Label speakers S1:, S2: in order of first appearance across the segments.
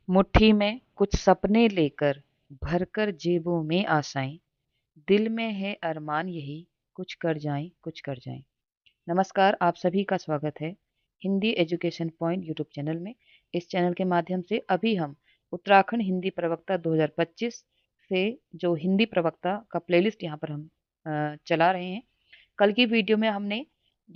S1: मुट्ठी में कुछ सपने लेकर भरकर जेबों में आशाएं, दिल में है अरमान यही, कुछ कर जाएं कुछ कर जाएं। नमस्कार, आप सभी का स्वागत है Hindi education point YouTube channel में। इस चैनल के माध्यम से अभी हम उत्तराखंड हिंदी प्रवक्ता 2025 से जो हिंदी प्रवक्ता का प्लेलिस्ट यहाँ पर हम चला रहे हैं। कल की वीडियो में हमने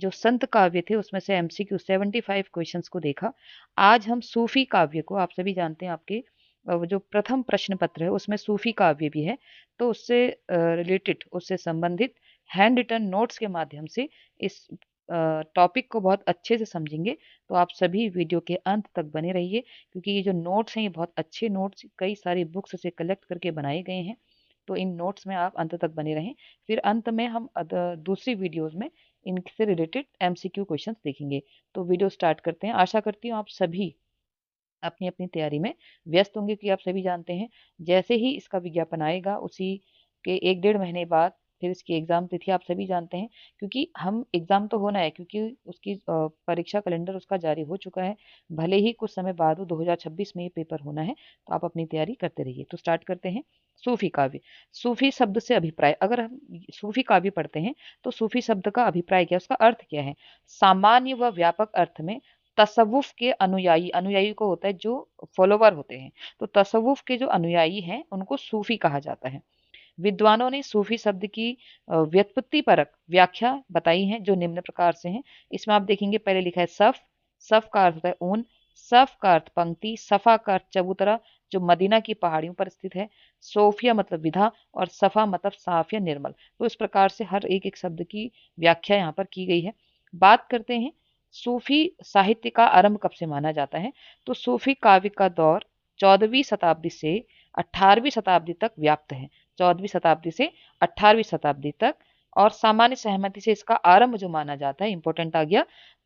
S1: जो संत काव्य थे उसमें से MCQ 75 क्वेश्चंस को देखा। आज हम सूफी काव्य को, आप सभी जानते हैं आपके जो प्रथम प्रश्न पत्र है उसमें सूफी काव्य भी है, तो उससे रिलेटेड, उससे संबंधित हैंड रिटन नोट्स के माध्यम से इस टॉपिक को बहुत अच्छे से समझेंगे। तो आप सभी वीडियो के अंत तक बने रहिए, क्योंकि ये जो नोट्स हैं ये बहुत अच्छे नोट्स कई सारी बुक्स से कलेक्ट करके बनाए गए हैं। तो इन नोट्स में आप अंत तक बने रहें। फिर अंत में हम दूसरी वीडियोस में इनसे रिलेटेड MCQ क्वेश्चंस देखेंगे। तो वीडियो स्टार्ट करते हैं। आशा करती हूँ आप सभी अपनी अपनी तैयारी में व्यस्त होंगे, कि आप सभी जानते हैं जैसे ही इसका विज्ञापन आएगा उसी के 1 डेढ़ महीने बाद फिर इसकी एग्जाम तिथि आप सभी जानते हैं, क्योंकि हम एग्जाम तो होना है, क्योंकि उसकी परीक्षा कैलेंडर उसका जारी हो चुका है। भले ही कुछ समय बाद हो, 2026 में ये पेपर होना है, तो आप अपनी तैयारी करते रहिए। तो स्टार्ट करते हैं। सूफी काव्य। सूफी शब्द से अभिप्राय, अगर हम सूफी काव्य पढ़ते हैं तो सूफी शब्द का अभिप्राय क्या है, उसका अर्थ क्या है। सामान्य व व्यापक अर्थ में तसव्वुफ के अनुयायी, अनुयायी को होता है जो फॉलोवर होते हैं, तो तसव्वुफ के जो अनुयायी हैं उनको सूफी कहा जाता है। विद्वानों ने सूफी शब्द की व्युत्पत्ति परक व्याख्या बताई है, जो निम्न प्रकार से हैं। इसमें आप देखेंगे, पहले लिखा है सफ। सफ का अर्थ होता है ऊन। सफ का अर्थ पंक्ति। सफा का अर्थ चबूतरा, जो मदीना की पहाड़ियों पर स्थित है। सोफिया मतलब विधा, और सफा मतलब साफ या निर्मल। तो इस प्रकार से हर एक एक शब्द की व्याख्या यहाँ पर की गई है। बात करते हैं सूफी साहित्य का आरंभ कब से माना जाता है। तो सूफी काव्य का दौर 14वीं शताब्दी से 18वीं शताब्दी तक व्याप्त है। 14वीं शताब्दी से 18वीं शताब्दी तक। और सामान्य सहमति से इसका आरंभ जो माना जाता है, इंपॉर्टेंट आ गया,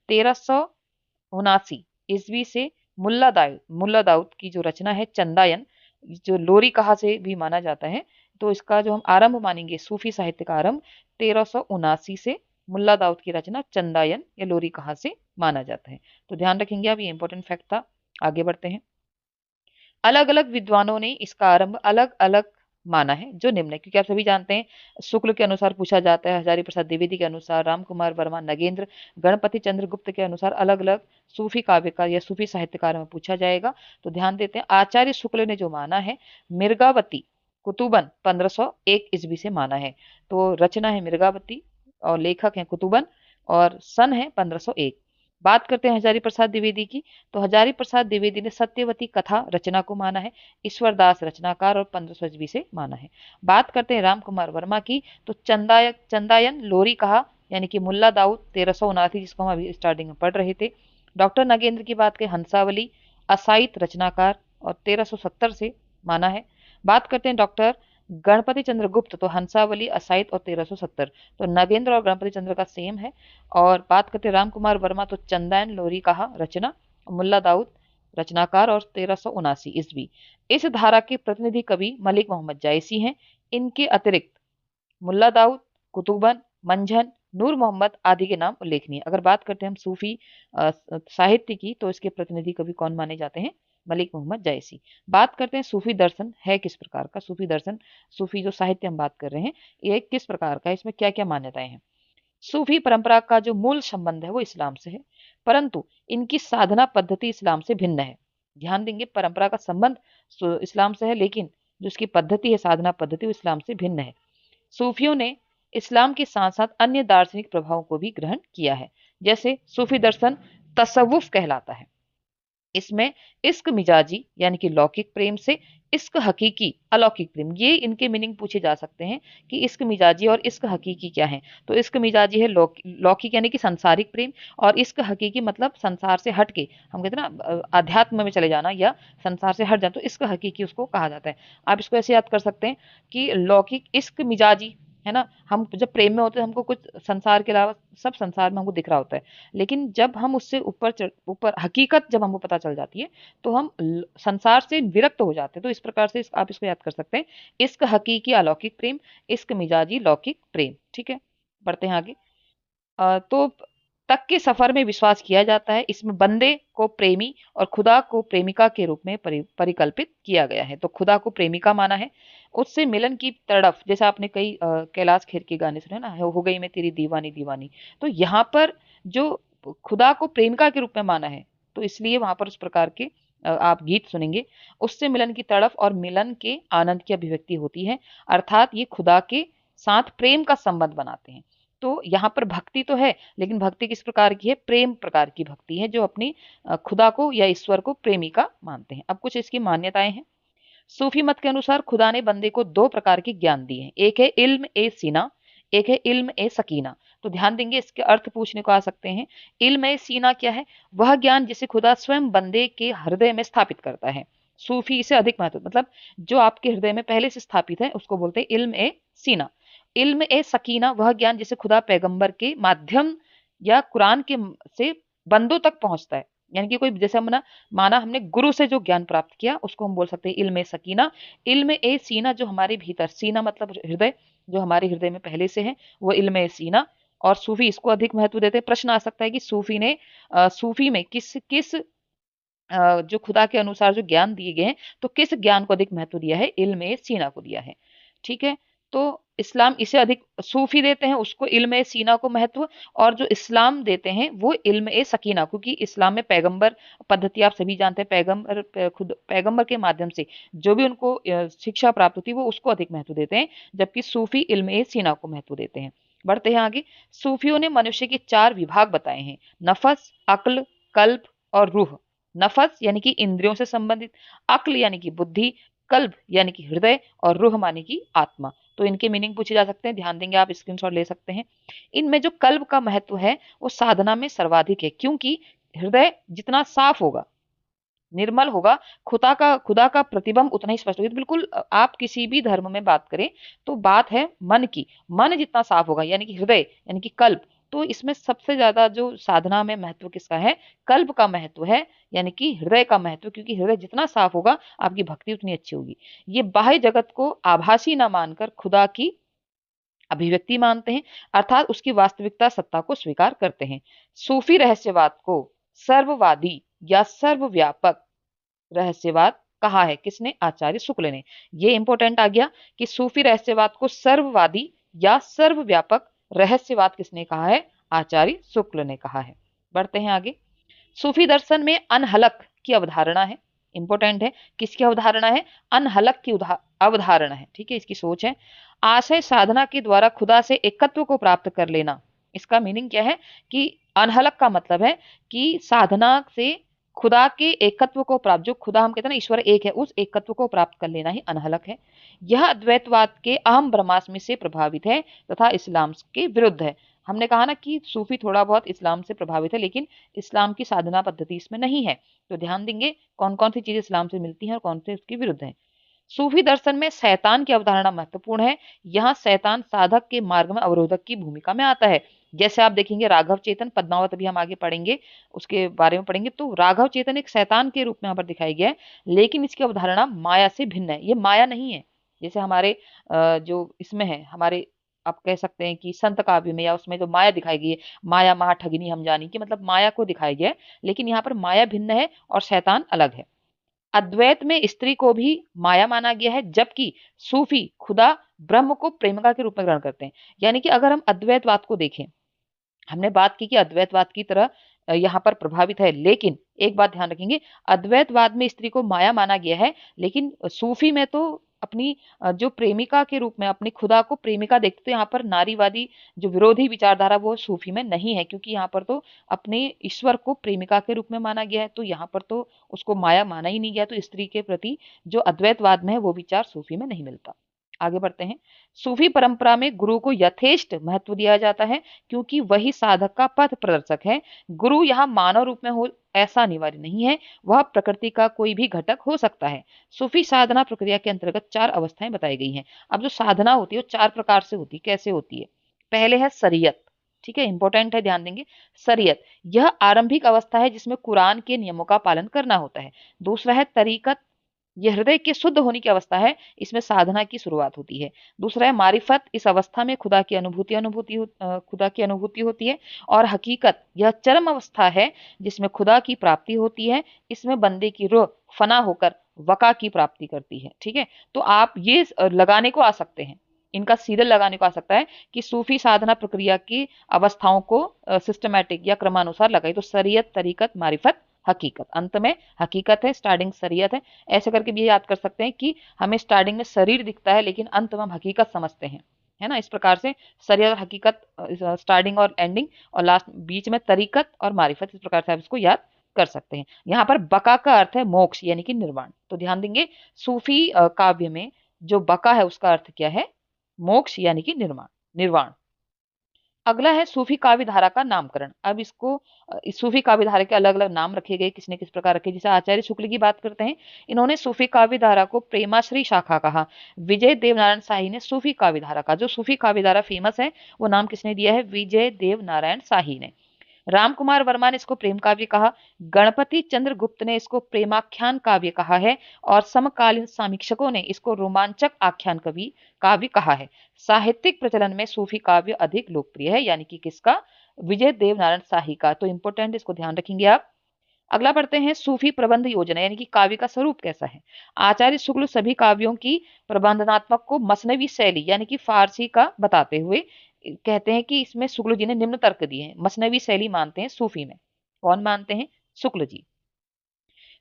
S1: 1379 ईस्वी से मुल्ला दाऊद की जो रचना है चंदायन, जो लोरी कहा से भी माना जाता है। तो इसका जो हम आरंभ मानेंगे, सूफी साहित्य का आरंभ 1379 से मुल्ला दाऊद की रचना चंदायन या लोरी कहा से माना जाता है। तो ध्यान रखेंगे आप, ये इंपॉर्टेंट फैक्ट था। आगे बढ़ते हैं। अलग अलग विद्वानों ने इसका आरंभ अलग अलग माना है, जो निम्न है, क्योंकि आप सभी जानते हैं शुक्ल के अनुसार पूछा जाता है, हजारी प्रसाद द्विवेदी के अनुसार, राम कुमार वर्मा, नगेंद्र, गणपति चंद्र गुप्त के अनुसार अलग अलग सूफी काव्य का या सूफी साहित्यकार में पूछा जाएगा। तो ध्यान देते हैं, आचार्य शुक्ल ने जो माना है मिर्गावती कुतुबन 1501 ईस्वी से माना है। तो रचना है मिर्गावती और लेखक है कुतुबन, और सन है 1501। बात करते हैं हजारी प्रसाद द्विवेदी की, तो हजारी प्रसाद द्विवेदी ने सत्यवती कथा रचना को माना है। ईश्वरदास रचनाकार और 1500 ईस्वी से माना है। बात करते हैं राम कुमार वर्मा की, तो चंदायन लोरी कहा, यानी कि मुल्ला दाऊद 1379, जिसको हम अभी स्टार्टिंग में पढ़ रहे थे। डॉक्टर नगेंद्र की बात करें, हंसावली असाइत रचनाकार और 1370 से माना है। बात करते हैं डॉक्टर गणपति चंद्र गुप्त, तो हंसावली असाइत और 1370। तो नगेंद्र और गणपति चंद्र का सेम है। और बात करते हैं राम कुमार वर्मा, तो चंदायन लोरी कहा रचना, मुल्ला दाऊद रचनाकार और 1379 ईस्वी। इस धारा के प्रतिनिधि कवि मलिक मोहम्मद जायसी हैं। इनके अतिरिक्त मुल्ला दाऊद, कुतुबन, मंझन, नूर मोहम्मद आदि के नाम उल्लेखनीय। अगर बात करते हैं हम सूफी साहित्य की, तो इसके प्रतिनिधि कवि कौन माने जाते हैं, मलिक मोहम्मद जायसी। बात करते हैं सूफी दर्शन है किस प्रकार का। सूफी दर्शन, सूफी जो साहित्य हम बात कर रहे हैं, ये किस प्रकार का है, इसमें क्या क्या मान्यताएं हैं। सूफी परंपरा का जो मूल संबंध है वो इस्लाम से है, परंतु इनकी साधना पद्धति इस्लाम से भिन्न है। ध्यान देंगे, परंपरा का संबंध इस्लाम से है, लेकिन जो उसकी पद्धति है, साधना पद्धति, वो इस्लाम से भिन्न है। सूफियों ने इस्लाम के साथ साथ अन्य दार्शनिक प्रभावों को भी ग्रहण किया है। जैसे सूफी दर्शन तसव्वुफ कहलाता है। इसमें इश्क मिजाजी यानी कि लौकिक प्रेम से इश्क हकीकी अलौकिक प्रेम, ये इनके मीनिंग पूछे जा सकते हैं कि इश्क मिजाजी और इश्क हकीकी क्या है। तो इश्क मिजाजी है लौकिक यानी कि संसारिक प्रेम, और इश्क हकीकी मतलब संसार से हट के, हम कहते हैं ना अध्यात्म में चले जाना या संसार से हट जाना, तो इश्क हकीकी उसको कहा जाता है। आप इसको ऐसे याद कर सकते हैं कि लौकिक इश्क मिजाजी है ना, हम जब प्रेम में होते हैं हमको कुछ संसार के अलावा सब संसार में हमको दिख रहा होता है, लेकिन जब हम उससे ऊपर हकीकत जब हमको पता चल जाती है, तो हम संसार से विरक्त हो जाते हैं। तो इस प्रकार से आप इसको याद कर सकते हैं, इश्क हकीकी अलौकिक प्रेम, इश्क मिजाजी लौकिक प्रेम। ठीक है, बढ़ते हैं आगे। तो तक के सफर में विश्वास किया जाता है। इसमें बंदे को प्रेमी और खुदा को प्रेमिका के रूप में परिकल्पित किया गया है। तो खुदा को प्रेमिका माना है, उससे मिलन की तड़फ, जैसे आपने कई कैलाश खेर के गाने सुने ना, हो गई मैं तेरी दीवानी दीवानी, तो यहाँ पर जो खुदा को प्रेमिका के रूप में माना है, तो इसलिए वहां पर उस प्रकार के आप गीत सुनेंगे। उससे मिलन की तड़फ और मिलन के आनंद की अभिव्यक्ति होती है, अर्थात ये खुदा के साथ प्रेम का संबंध बनाते हैं। तो यहाँ पर भक्ति तो है, लेकिन भक्ति किस प्रकार की है? प्रेम प्रकार की भक्ति है, जो अपनी खुदा को या ईश्वर को प्रेमिका मानते हैं। अब कुछ इसकी मान्यताएं हैं। सूफी मत के अनुसार खुदा ने बंदे को दो प्रकार के ज्ञान दिए हैं, एक है इल्म ए सीना, एक है इल्म ए सकीना। तो ध्यान देंगे, इसके अर्थ पूछने को आ सकते हैं। इल्म ए सीना क्या है? वह ज्ञान जिसे खुदा स्वयं बंदे के हृदय में स्थापित करता है। सूफी इसे अधिक महत्व, मतलब जो आपके हृदय में पहले से स्थापित है, उसको बोलते हैं इल्म ए सीना। इल्म ए सकीना वह ज्ञान जिसे खुदा पैगंबर के माध्यम या कुरान के से बंदों तक पहुंचता है। यानी कि कोई, जैसे हमने माना हमने गुरु से जो ज्ञान प्राप्त किया, उसको हम बोल सकते हैं इल्म ए सकीना। इल्म ए सीना जो हमारे भीतर, सीना मतलब हृदय, जो हमारे हृदय में पहले से है, वो इल्म ए सीना। और सूफी इसको अधिक महत्व देते हैं। प्रश्न आ सकता है कि सूफी ने सूफी में किस किस जो खुदा के अनुसार जो ज्ञान दिए गए हैं, तो किस ज्ञान को अधिक महत्व दिया है? इल्म ए सीना को दिया है। ठीक है, तो इस्लाम इसे अधिक, सूफी देते हैं उसको इल्म ए सीना को महत्व, और जो इस्लाम देते हैं वो इल्म ए सकीना, क्योंकि इस्लाम में पैगंबर पद्धति आप सभी जानते हैं, पैगंबर खुद पैगंबर के माध्यम से जो भी उनको शिक्षा प्राप्त होती है, वो उसको अधिक महत्व देते हैं, जबकि सूफी इल्म ए सीना को महत्व देते हैं। बढ़ते हैं आगे। सूफियों ने मनुष्य के चार विभाग बताए हैं, नफस, अक्ल, कल्ब और रूह। नफस यानी कि इंद्रियों से संबंधित, अक्ल यानी कि बुद्धि, कल्ब यानी कि हृदय, और रूह मानी कि आत्मा। तो इनके मीनिंग पूछे जा सकते हैं, ध्यान देंगे, आप स्क्रीनशॉट ले सकते हैं। इनमें जो कल्ब का महत्व है वो साधना में सर्वाधिक है, क्योंकि हृदय जितना साफ होगा, निर्मल होगा, खुदा का प्रतिबिंब उतना ही स्पष्ट होगा। तो बिल्कुल आप किसी भी धर्म में बात करें तो बात है मन की, मन जितना साफ होगा, यानी कि हृदय यानी कि कल्ब, तो इसमें सबसे ज्यादा जो साधना में महत्व किसका है? कल्ब का महत्व है, यानी कि हृदय का महत्व, क्योंकि हृदय जितना साफ होगा आपकी भक्ति उतनी अच्छी होगी। ये बाह्य जगत को आभासी न मानकर खुदा की अभिव्यक्ति मानते हैं, अर्थात उसकी वास्तविकता सत्ता को स्वीकार करते हैं। सूफी रहस्यवाद को सर्ववादी या सर्वव्यापक रहस्यवाद कहा है, किसने? आचार्य शुक्ल ने। ये इंपॉर्टेंट आ गया कि सूफी रहस्यवाद को सर्ववादी या सर्वव्यापक रहस्यवाद किसने कहा है? आचार्य शुक्ल ने कहा है। बढ़ते हैं आगे। सूफी दर्शन में अनहलक की अवधारणा है, इंपॉर्टेंट है। किसकी अवधारणा है? अनहलक की अवधारणा है। ठीक है, इसकी सोच है। आशय साधना के द्वारा खुदा से एकत्व को प्राप्त कर लेना। इसका मीनिंग क्या है? कि अनहलक का मतलब है कि साधना से खुदा के एकत्व को प्राप्त, जो खुदा हम कहते हैं ना ईश्वर एक है, उस एकत्व को प्राप्त कर लेना ही अनहलक है। यह अद्वैतवाद के अहम ब्रह्मास्मि से प्रभावित है तथा इस्लाम के विरुद्ध है। हमने कहा ना कि सूफी थोड़ा बहुत इस्लाम से प्रभावित है, लेकिन इस्लाम की साधना पद्धति इसमें नहीं है। तो ध्यान देंगे कौन कौन सी चीजें इस्लाम से मिलती हैं और कौन से उसके विरुद्ध हैं। सूफी दर्शन में शैतान की अवधारणा महत्वपूर्ण है। यहाँ शैतान साधक के मार्ग में अवरोधक की भूमिका में आता है। जैसे आप देखेंगे राघव चेतन पद्मावत, अभी हम आगे पढ़ेंगे, उसके बारे में पढ़ेंगे, तो राघव चेतन एक शैतान के रूप में यहाँ पर दिखाई गया है, लेकिन इसकी अवधारणा माया से भिन्न है। ये माया नहीं है, जैसे हमारे जो इसमें है, हमारे आप कह सकते हैं कि संत काव्य में या उसमें जो माया दिखाई गई है, माया महा ठगिनी हम जानी, कि मतलब माया को दिखाया गया है, लेकिन यहाँ पर माया भिन्न है और शैतान अलग है। अद्वैत में स्त्री को भी माया माना गया है, जबकि सूफी खुदा ब्रह्म को प्रेमिका के रूप में ग्रहण करते हैं। यानी कि अगर हम अद्वैतवाद को देखें, हमने बात की कि अद्वैतवाद की तरह यहाँ पर प्रभावित है, लेकिन एक बात ध्यान रखेंगे, अद्वैतवाद में स्त्री को माया माना गया है, लेकिन सूफी में तो अपनी जो प्रेमिका के रूप में अपनी खुदा को प्रेमिका देखते, तो यहाँ पर नारीवादी जो विरोधी विचारधारा वो सूफी में नहीं है, क्योंकि यहाँ पर तो अपने ईश्वर को प्रेमिका के रूप में माना गया है, तो यहाँ पर तो उसको माया माना ही नहीं गया। तो स्त्री के प्रति जो अद्वैतवाद में है वो विचार सूफी में नहीं मिलता। आगे बढ़ते हैं। सूफी परंपरा में गुरु को यथेष्ट महत्व दिया जाता है, क्योंकि वही साधक का पथ प्रदर्शक है। गुरु यहाँ मानव रूप में हो ऐसा अनिवार्य नहीं है, वह प्रकृति का कोई भी घटक हो सकता है। सूफी साधना प्रक्रिया के अंतर्गत चार अवस्थाएं बताई गई हैं। अब जो साधना होती है वो चार प्रकार से होती है। कैसे होती है? पहले है शरीयत। ठीक है, इंपॉर्टेंट है, ध्यान देंगे। शरीयत यह आरंभिक अवस्था है जिसमें कुरान के नियमों का पालन करना होता है। दूसरा है तरीकत, ये हृदय के शुद्ध होने की अवस्था है, इसमें साधना की शुरुआत होती है। दूसरा है मारिफत, इस अवस्था में खुदा की अनुभूति होती है। और हकीकत, यह चरम अवस्था है जिसमें खुदा की प्राप्ति होती है। इसमें बंदे की रूह फना होकर वका की प्राप्ति करती है। ठीक है, तो आप ये लगाने को आ सकते हैं, इनका सीरियल लगाने को आ सकता है कि सूफी साधना प्रक्रिया की अवस्थाओं को सिस्टमैटिक या क्रमानुसार लगाई, तो शरीयत, तरीकत, मारिफत, हकीकत। अंत में हकीकत है, स्टार्टिंग शरीयत है। ऐसे करके भी ये याद कर सकते हैं कि हमें स्टार्टिंग में शरीर दिखता है लेकिन अंत में हम हकीकत समझते हैं, है ना। इस प्रकार से शरीयत और हकीकत, स्टार्टिंग और एंडिंग, और लास्ट बीच में तरीकत और मारिफत, इस प्रकार से आप इसको याद कर सकते हैं। यहाँ पर बका का अर्थ है मोक्ष यानी कि निर्वाण, तो ध्यान देंगे सूफी काव्य में जो बका है उसका अर्थ क्या है, मोक्ष यानी कि निर्वाण, निर्वाण। अगला है सूफी काव्य धारा का नामकरण। अब इसको इस सूफी काव्य धारा के अलग अलग नाम रखे गए, किसने किस प्रकार रखे। जैसे आचार्य शुक्ल की बात करते हैं, इन्होंने सूफी काव्य धारा को प्रेमाश्री शाखा कहा। विजय देव नारायण शाही ने सूफी काव्य धारा का, जो सूफी काव्य धारा फेमस है वो नाम किसने दिया है, विजय देव नारायण शाही ने। राम कुमार वर्मा ने इसको प्रेम काव्य कहा। गणपति चंद्र गुप्त ने इसको प्रेमाख्यान काव्य कहा है। और समकालीन समीक्षकों ने इसको रोमांचक आख्यान कवि काव्य कहा है। साहित्यिक प्रचलन में सूफी काव्य अधिक लोकप्रिय है, यानी कि किसका, विजय देव नारायण शाही का। तो इंपोर्टेंट, इसको ध्यान रखेंगे आप। अगला पढ़ते हैं सूफी प्रबंध योजना, यानी कि काव्य का स्वरूप कैसा है। आचार्य शुक्ल सभी काव्यों की प्रबंधनात्मक को मसनवी शैली यानी कि फारसी का बताते हुए कहते हैं कि इसमें शुक्ल जी ने निम्न तर्क दिए हैं। मसनवी शैली मानते हैं सूफी में, कौन मानते हैं, शुक्ल जी।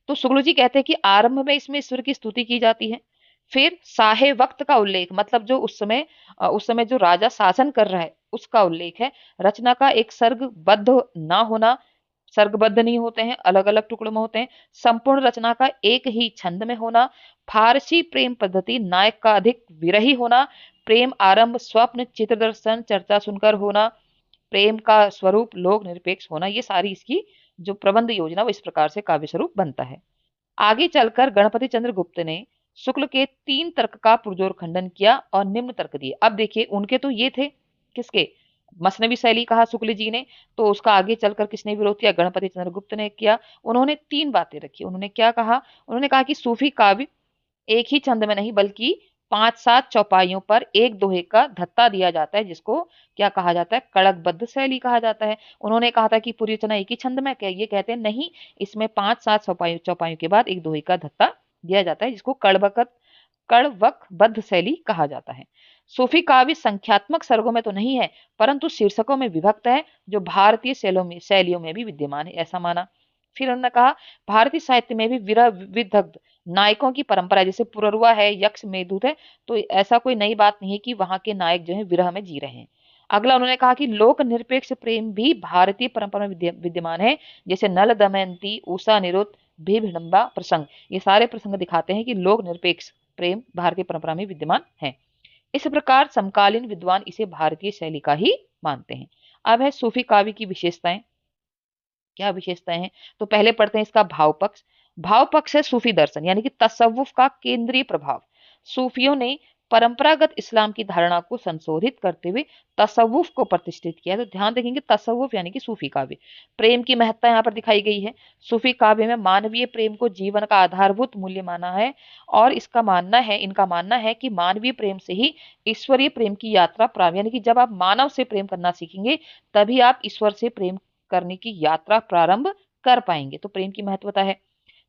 S1: तो शुक्ल जी कहते हैं कि आरंभ में इसमें ईश्वर की स्तुति की जाती है। फिर साहे वक्त का उल्लेख, मतलब जो उस समय जो राजा शासन कर रहा है उसका उल्लेख है। रचना का एक सर्गबद्ध ना होना, सर्गबद्ध नहीं होते हैं, अलग अलग टुकड़ों में होते हैं। संपूर्ण रचना का एक ही छंद में होना। फारसी प्रेम पद्धति, नायक का अधिक विरही होना। प्रेम आरंभ स्वप्न चित्र दर्शन चर्चा सुनकर होना। प्रेम का स्वरूप लोक निरपेक्ष होना। ये सारी इसकी जो प्रबंध योजना वो इस प्रकार से काव्य स्वरूप बनता है। आगे चलकर गणपति चंद्र गुप्त ने शुक्ल के 3 तर्क का पुरजोर खंडन किया और निम्न तर्क दिए। अब देखिए उनके तो ये थे, किसके, मसनवी शैली कहा शुक्ल जी ने, तो उसका आगे चलकर किसने विरोध किया, गणपति चंद्र गुप्त ने किया। उन्होंने 3 बातें रखी। उन्होंने क्या कहा, उन्होंने कहा कि सूफी काव्य एक ही छंद में नहीं बल्कि 5-7 चौपाइयों पर एक दोहे का धत्ता दिया जाता है, जिसको क्या कहा जाता है, कड़कबद्ध शैली कहा जाता है। उन्होंने कहा था कि पूरी रचना एक ही छंद में, क्या ये कहते हैं, नहीं, इसमें 5-7 चौपाइयों के बाद एक दोहे का धत्ता दिया जाता है, जिसको कड़वकबद्ध शैली कहा जाता है। सूफी काव्य संख्यात्मक सर्गों में तो नहीं है परंतु शीर्षकों में विभक्त है, जो भारतीय शैलियों में भी विद्यमान है, ऐसा माना। फिर उन्होंने कहा भारतीय साहित्य में भी विरह विदग्ध नायकों की परंपरा है, जैसे पुररुआ है, यक्ष मेघदूत है, तो ऐसा कोई नई बात नहीं है कि वहां के नायक जो है विरह में जी रहे हैं। अगला उन्होंने कहा कि लोक निरपेक्ष प्रेम भी भारतीय परंपरा में विद्यमान है, जैसे नल दमयंती, उषा निरुद्ध, भिड़ंबा प्रसंग। ये सारे प्रसंग दिखाते हैं कि लोक निरपेक्ष प्रेम भारतीय परंपरा में विद्यमान है। इस प्रकार समकालीन विद्वान इसे भारतीय शैली का ही मानते हैं। अब है सूफी काव्य की विशेषताएं, क्या विशेषताएं हैं। तो पहले पढ़ते हैं इसका भाव पक्ष। भाव पक्ष है सूफी दर्शन यानी कि तसव्वुफ का केंद्रीय प्रभाव। सूफियों ने परंपरागत इस्लाम की धारणा को संशोधित करते हुए तसव्वुफ को प्रतिष्ठित किया। तो ध्यान देखेंगे तसव्वुफ यानी कि सूफी काव्य। प्रेम की महत्ता यहाँ पर दिखाई गई है। सूफी काव्य में मानवीय प्रेम को जीवन का आधारभूत मूल्य माना है, और इनका मानना है कि मानवीय प्रेम से ही ईश्वरीय प्रेम की यात्रा प्रारंभ, यानी कि जब आप मानव से प्रेम करना सीखेंगे तभी आप ईश्वर से प्रेम करने की यात्रा प्रारंभ कर पाएंगे। तो प्रेम की महत्वता है,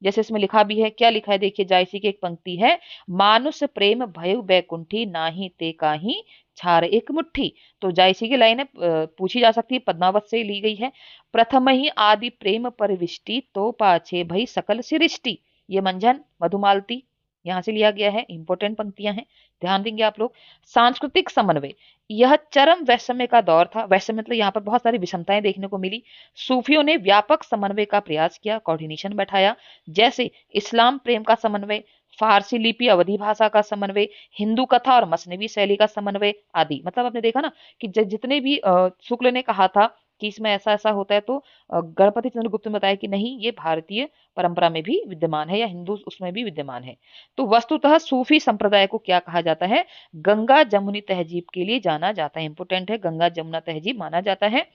S1: जैसे इसमें लिखा भी है, क्या लिखा है देखिए, जायसी की एक पंक्ति है, मानुष प्रेम भयउ बैकुंठी नाही ते काही छार एक मुट्ठी। तो जायसी की लाइन है, पूछी जा सकती है, पद्मावत से ली गई है। प्रथम ही आदि प्रेम परिविष्टि तो पाछे भई सकल सृष्टि। ये मंझन मधुमालती यहाँ से लिया गया है, इंपॉर्टेंट पंक्तियां हैं, ध्यान देंगे आप लोग। सांस्कृतिक समन्वय, यह चरम वैषम्य का दौर था। वैषम्य मतलब यहाँ पर बहुत सारी विषमताएं देखने को मिली। सूफियों ने व्यापक समन्वय का प्रयास किया, कोऑर्डिनेशन बैठाया, जैसे इस्लाम प्रेम का समन्वय, फारसी लिपि अवधी भाषा का समन्वय, हिंदू कथा और मसनवी शैली का समन्वय आदि। मतलब आपने देखा ना कि जितने भी शुक्ल ने कहा था कि इसमें ऐसा ऐसा होता है, तो गणपति चंद्र गुप्त ने बताया कि नहीं, ये भारतीय परंपरा में भी विद्यमान है या हिंदू उसमें भी विद्यमान है। तो वस्तुतः सूफी संप्रदाय को क्या कहा जाता है, गंगा जमुनी तहजीब के लिए जाना जाता है। इंपोर्टेंट है, गंगा जमुना तहजीब माना जाता है।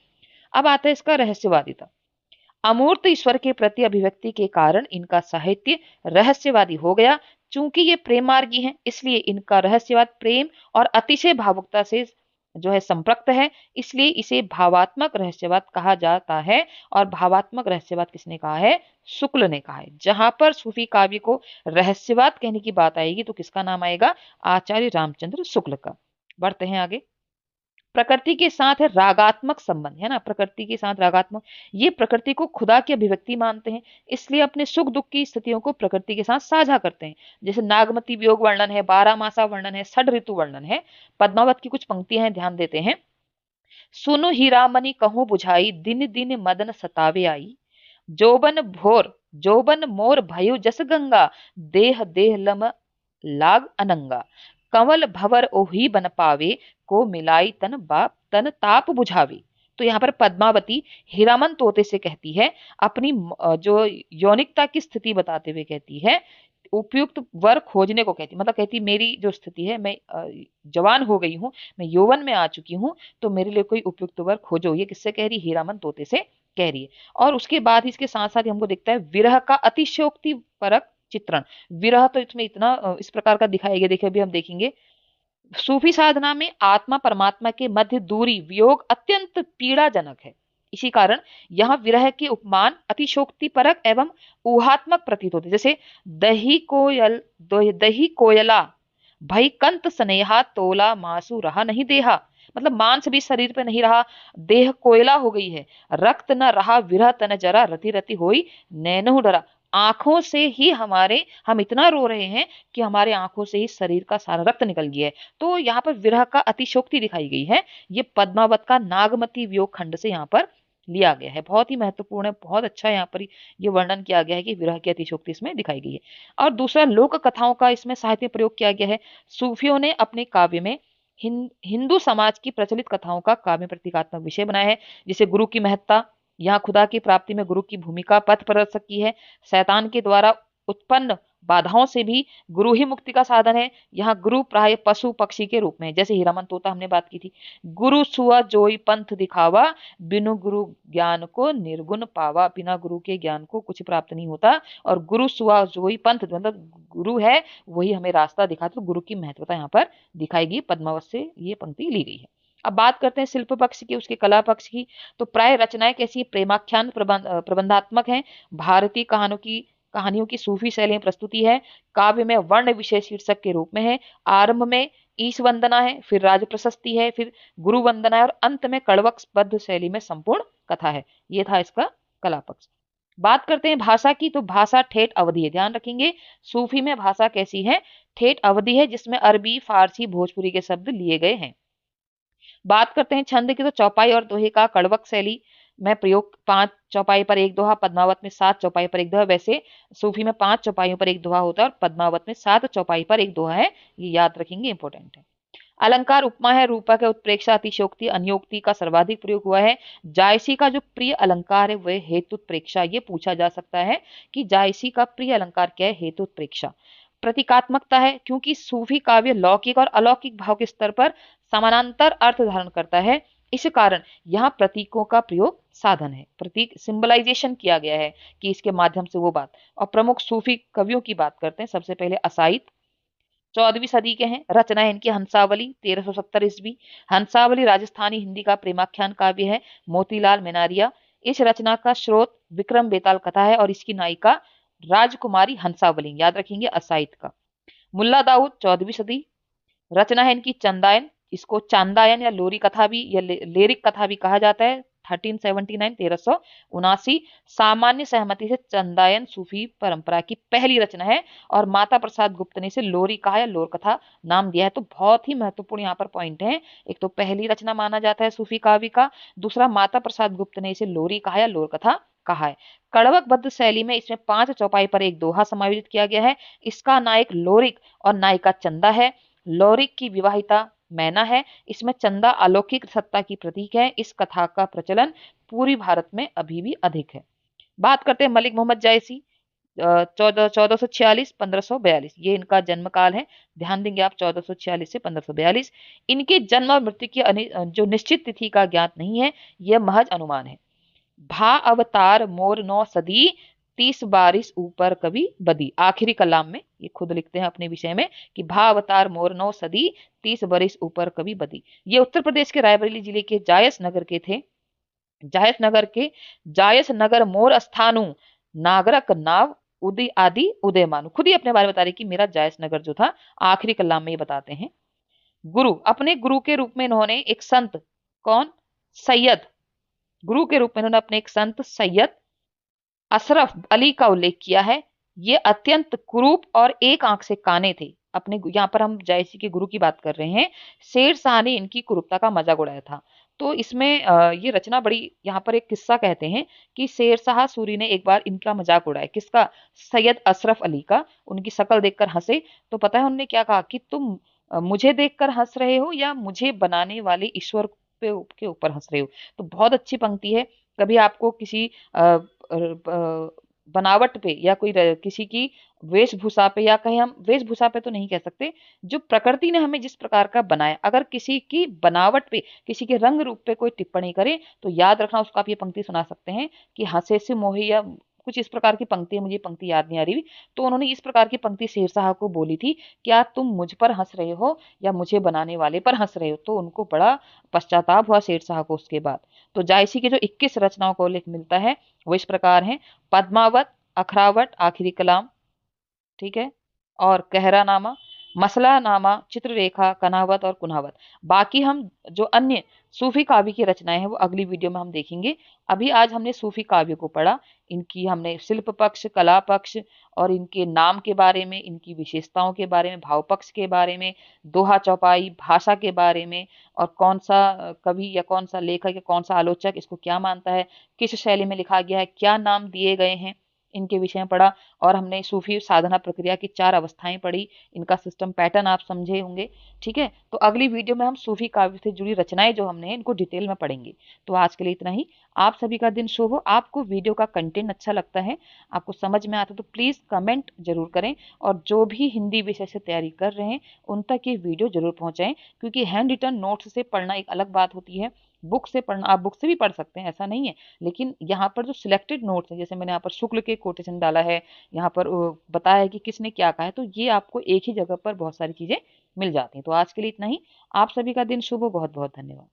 S1: अब आता है इसका रहस्यवादिता। अमूर्त ईश्वर के प्रति अभिव्यक्ति के कारण इनका साहित्य रहस्यवादी हो गया। चूंकि ये प्रेम मार्गी हैं, इसलिए इनका रहस्यवाद प्रेम और अतिशय भावुकता से जो है संपृक्त है, इसलिए इसे भावात्मक रहस्यवाद कहा जाता है। और भावात्मक रहस्यवाद किसने कहा है? शुक्ल ने कहा है। जहां पर सूफी काव्य को रहस्यवाद कहने की बात आएगी तो किसका नाम आएगा? आचार्य रामचंद्र शुक्ल का। बढ़ते हैं आगे। प्रकृति के साथ है रागात्मक संबंध, है ना, प्रकृति के साथ रागात्मक, ये प्रकृति को खुदा की अभिव्यक्ति मानते हैं, इसलिए अपने सुख दुख की स्थितियों को प्रकृति के साथ साझा करते हैं। जैसे नागमती वियोग वर्णन है, 12 मासा वर्णन है, षड ऋतु वर्णन है। पद्मावत की कुछ पंक्तियां हैं, ध्यान देते हैं। सुनु हीरामणि कहूं बुझाई, दिन दिन मदन सतावे आई। जोबन मोर भयो जस गंगा, देह देह लम लाग अनंगा। कंवल भवर ओही बन पावे, को मिलाई तन ताप बुझावे। तो यहाँ पर पद्मावती हीरामन तोते से कहती है, अपनी जो यौनिकता की स्थिति बताते हुए कहती है, उपयुक्त वर खोजने को कहती, मतलब कहती मेरी जो स्थिति है, मैं जवान हो गई हूँ, मैं यौवन में आ चुकी हूँ, तो मेरे लिए कोई उपयुक्त वर खोजो। ये किससे कह रही? हीरामन तोते से कह रही है। और उसके बाद इसके साथ साथ हमको दिखता है विरह का अतिशयोक्ति परक चित्रण। विरह तो इसमें इतना इस प्रकार का दिखाया गया, देखिए अभी हम देखेंगे। सूफी साधना में आत्मा परमात्मा के मध्य दूरी वियोग अत्यंत पीड़ाजनक है। इसी कारण यह विरह के उपमान अतिशोक्ति परक एवं ऊहात्मक प्रतीत होते। जैसे दही कोयला भई कंत स्नेहा तोला मासु रहा नहीं देहा, मतलब मांस भी शरीर पे नहीं रहा, देह कोयला हो गई है। रक्त न रहा विरह तन जरा, रति रति होई नैनहु डरा। आंखों से ही हम इतना रो रहे हैं कि हमारे आंखों से ही शरीर का सारा रक्त निकल गया है। तो यहाँ पर विरह का अतिशोक्ति दिखाई गई है। ये पद्मावत का नागमती वियोग खंड से यहाँ पर लिया गया है। बहुत ही महत्वपूर्ण है, बहुत अच्छा यहाँ पर ये वर्णन किया गया है कि विरह की अतिशोक्ति इसमें दिखाई गई है। और दूसरा, लोक कथाओं का इसमें साहित्य प्रयोग किया गया है। सूफियों ने अपने काव्य में हिंदू समाज की प्रचलित कथाओं का काव्य प्रतीकात्मक विषय बनाया है। जैसे गुरु की महत्ता, यहाँ खुदा की प्राप्ति में गुरु की भूमिका पथ प्रदर्शक की है। शैतान के द्वारा उत्पन्न बाधाओं से भी गुरु ही मुक्ति का साधन है। यहाँ गुरु प्राय पशु पक्षी के रूप में, जैसे हीरामन तोता हमने बात की थी। गुरु सुआ जोई पंथ दिखावा, बिनु गुरु ज्ञान को निर्गुण पावा। बिना गुरु के ज्ञान को कुछ प्राप्त नहीं होता। और गुरु सुआ जोई पंथ, मतलब गुरु है वही हमें रास्ता दिखाता। तो गुरु की महत्वता यहाँ पर दिखाई गई, पद्मावत से ये पंक्ति ली गई है। अब बात करते हैं शिल्प पक्ष की, उसके कला पक्ष की। तो प्राय रचनाएं कैसी? प्रेमाख्यान प्रबंधात्मक हैं। भारतीय कहानियों की सूफी शैली में प्रस्तुति है। काव्य में वर्ण विषय शीर्षक के रूप में है। आरंभ में ईश वंदना है, फिर राज प्रशस्ति है, फिर गुरु वंदना है, और अंत में कड़वकबद्ध शैली में संपूर्ण कथा है। ये था इसका कला पक्ष। बात करते हैं भाषा की। तो भाषा ठेठ अवधी है, ध्यान रखेंगे। सूफी में भाषा कैसी है? ठेठ अवधी है, जिसमें अरबी, फारसी, भोजपुरी के शब्द लिए गए हैं। बात करते हैं छंद की। तो चौपाई और दोहे का कड़वक शैली में प्रयोग, 5 चौपाई पर एक दोहा, पद्मावत में 7 चौपाई पर एक दोहा। वैसे सूफी में 5 चौपाइयों पर एक दोहा होता है और पद्मावत में 7 चौपाई पर एक दोहा है। ये याद रखेंगे, इंपॉर्टेंट है। अलंकार उपमा है, रूपक है, उत्प्रेक्षा, अतिशयोक्ति, अन्योक्ति का सर्वाधिक प्रयोग हुआ है। जायसी का जो प्रिय अलंकार है वह हेतुत्प्रेक्षा। ये पूछा जा सकता है कि जायसी का प्रिय अलंकार क्या है? हेतुत्प्रेक्षा। प्रतीकात्मकता है, क्योंकि सूफी काव्य लौकिक और अलौकिक भाव के स्तर पर समानांतर अर्थ धारण करता है। इस कारण यहाँ प्रतीकों का प्रयोग साधन है, प्रतीक सिंबलाइजेशन किया गया है कि इसके माध्यम से वो बात। और प्रमुख सूफी कवियों की बात करते हैं। सबसे पहले असाइद, 14वीं सदी के हैं। रचना है इनकी हंसावली, 1370 ईस्वी। हंसावली राजस्थानी हिंदी का प्रेमाख्यान काव्य है। मोतीलाल मेनारिया। इस रचना का स्रोत विक्रम बेताल कथा है और इसकी नायिका राजकुमारी हंसावली। याद रखेंगे असाइद का। मुल्ला दाऊद, 14वीं सदी। रचना है इनकी चंदायन, इसको चांदायन या लोरी कथा भी या लेरिक कथा भी कहा जाता है। 1379, 1379। सामान्य सहमति से चंदायन सूफी परंपरा की पहली रचना है और माता प्रसाद गुप्त ने इसे लोरी कहा या लोर कथा नाम दिया है। तो बहुत ही महत्वपूर्ण यहाँ पर पॉइंट है। एक तो पहली रचना माना जाता है सूफी काव्य का, दूसरा माता प्रसाद गुप्त ने इसे लोरी कहा या लोर कथा कहा है। कड़वकबद्ध शैली में इसमें 5 चौपाई पर एक दोहा समायोजित किया गया है। इसका नायक लोरिक और नायिका चंदा है। लोरिक की विवाहिता मैना है। इसमें चंदा अलौकिक सत्ता की प्रतीक है। इस कथा का प्रचलन पूरी भारत में अभी भी अधिक है। बात करते हैं मलिक मोहम्मद जायसी, 1446 1542, ये इनका जन्म काल है। ध्यान देंगे आप, 1446 से 1542। इनके जन्म और मृत्यु की जो निश्चित तिथि का ज्ञात नहीं है, यह महज अनुमान है। भा अवतार मोर नौ सदी, 30 बारिश ऊपर कभी बदी। आखिरी कलाम में ये खुद लिखते हैं अपने विषय में कि भा अवतार मोर नौ सदी, 30 बरिस ऊपर कभी बदी। ये उत्तर प्रदेश के रायबरेली जिले के जायस नगर के थे। जायस नगर के जायस नगर मोर स्थानु, नागरक नाव उदय आदि उदय मानु। खुद ही अपने बारे में बता रहे कि मेरा जायस नगर जो था, आखिरी कलाम में ये बताते हैं। गुरु, अपने गुरु के रूप में इन्होंने एक संत, कौन, सैयद, गुरु के रूप में इन्होंने अपने एक संत सैयद अशरफ अली का उल्लेख किया है। ये अत्यंत कुरूप और एक आंख से काने थे। अपने यहाँ पर हम जायसी के गुरु की बात कर रहे हैं। शेर शाह ने इनकी कुरूपता का मजाक उड़ाया था। तो इसमें ये रचना बड़ी, यहाँ पर एक किस्सा कहते हैं कि शेर शाह सूरी ने एक बार इनका मजाक उड़ाया। किसका? सैयद अशरफ अली का। उनकी शक्ल देखकर हंसे। तो पता है उन्होंने क्या कहा कि तुम मुझे देखकर हंस रहे हो या मुझे बनाने वाले ईश्वर पे के ऊपर हंस रहे हो। तो बहुत अच्छी पंक्ति है। कभी आपको किसी बनावट पे या कोई किसी की वेशभूषा पे, या कहें हम वेशभूषा पे तो नहीं कह सकते, जो प्रकृति ने हमें जिस प्रकार का बनाया, अगर किसी की बनावट पे, किसी के रंग रूप पे कोई टिप्पणी करे तो याद रखना, उसको आप ये पंक्ति सुना सकते हैं कि हंसे से मोहे, या कुछ इस प्रकार की पंक्ति है, मुझे पंक्ति याद नहीं आ रही। तो उन्होंने इस प्रकार की पंक्ति शेरशाह को बोली थी, क्या तुम मुझ पर हंस रहे हो या मुझे बनाने वाले पर हंस रहे हो। तो उनको बड़ा पश्चाताप हुआ शेरशाह को उसके बाद। तो जायसी के जो 21 रचनाओं का उल्लेख मिलता है वो इस प्रकार है: पद्मावत, अखरावट, आखिरी कलाम, ठीक है, और कहरानामा, मसलानामा, चित्ररेखा, कनावत और कुनावत। बाकी हम जो अन्य सूफी काव्य की रचनाएं हैं वो अगली वीडियो में हम देखेंगे। अभी आज हमने सूफी काव्य को पढ़ा। इनकी हमने शिल्प पक्ष, कला पक्ष और इनके नाम के बारे में, इनकी विशेषताओं के बारे में, भाव पक्ष के बारे में, दोहा चौपाई, भाषा के बारे में, और कौन सा कवि या कौन सा लेखक या कौन सा आलोचक इसको क्या मानता है, किस शैली में लिखा गया है, क्या नाम दिए गए हैं, इनके विषय में पढ़ा। और हमने सूफी साधना प्रक्रिया की 4 अवस्थाएं पढ़ी। इनका सिस्टम पैटर्न आप समझे होंगे। ठीक है, तो अगली वीडियो में हम सूफी काव्य से जुड़ी रचनाएं जो हमने इनको डिटेल में पढ़ेंगे। तो आज के लिए इतना ही। आप सभी का दिन शुभ हो। आपको वीडियो का कंटेंट अच्छा लगता है, आपको समझ में आता है, तो प्लीज़ कमेंट जरूर करें। और जो भी हिंदी विषय से तैयारी कर रहे हैं उन तक ये वीडियो जरूर पहुंचाएं, क्योंकि हैंड रिटन नोट्स से पढ़ना एक अलग बात होती है, बुक से पढ़ना, आप बुक से भी पढ़ सकते हैं, ऐसा नहीं है। लेकिन यहाँ पर जो सिलेक्टेड नोट्स हैं, जैसे मैंने यहाँ पर शुक्ल के कोटेशन डाला है, यहाँ पर बताया है कि किसने क्या कहा है, तो ये आपको एक ही जगह पर बहुत सारी चीजें मिल जाती हैं। तो आज के लिए इतना ही। आप सभी का दिन शुभ हो। बहुत बहुत धन्यवाद।